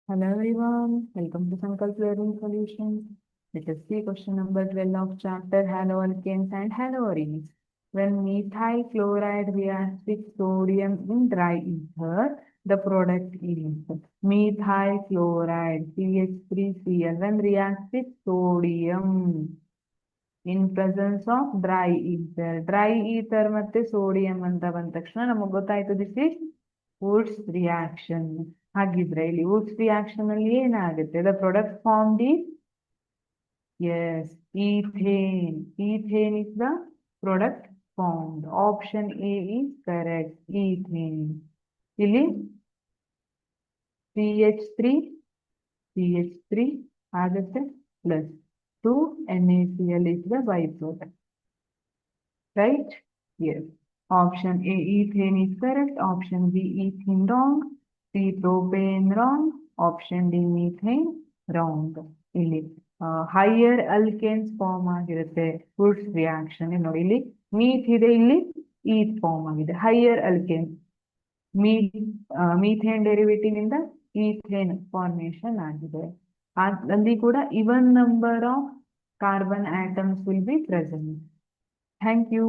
Hello everyone, welcome to Sankalp Learning Solutions. Let us see question number 12 of chapter Haloalkanes and Haloarenes. When methyl chloride reacts with sodium in dry ether, the product is methyl chloride CH3Cl when reacts with sodium in presence of dry ether. Dry ether ಮತ್ತೆ sodium ಅಂತ ಬಂದ ತಕ್ಷಣ ನಮಗೆ ಗೊತ್ತಾಯ್ತು this is Woods reaction. ಹಾಗಿದ್ರೆ ಇಲ್ಲಿ Woods reaction ಅಲ್ಲಿ ಏನಾಗುತ್ತೆ? The product formed is yes, ethane. Ethane is the product formed. Option A is correct. Ethane. ಇಲ್ಲಿ CH3 CH3 ಆಗುತ್ತೆ plus 2 NaCl is the byproduct. Right? Yes. Option A, ethane is correct. Option B, ethene wrong. C, propane wrong. Option D, methane wrong. ಇಲ್ಲಿ higher alkanes form ಆಗಿರುತ್ತೆ Wurtz reaction ನೋಡಿ ಇಲ್ಲಿ meth ಇದೆ ಇಲ್ಲಿ eth form ಆಗಿದೆ higher alkane methane derivative ಇಂದ ethane formation ಆಗಿದೆ ಅಲ್ಲಿ ಕೂಡ even number of carbon atoms will be present. Thank you.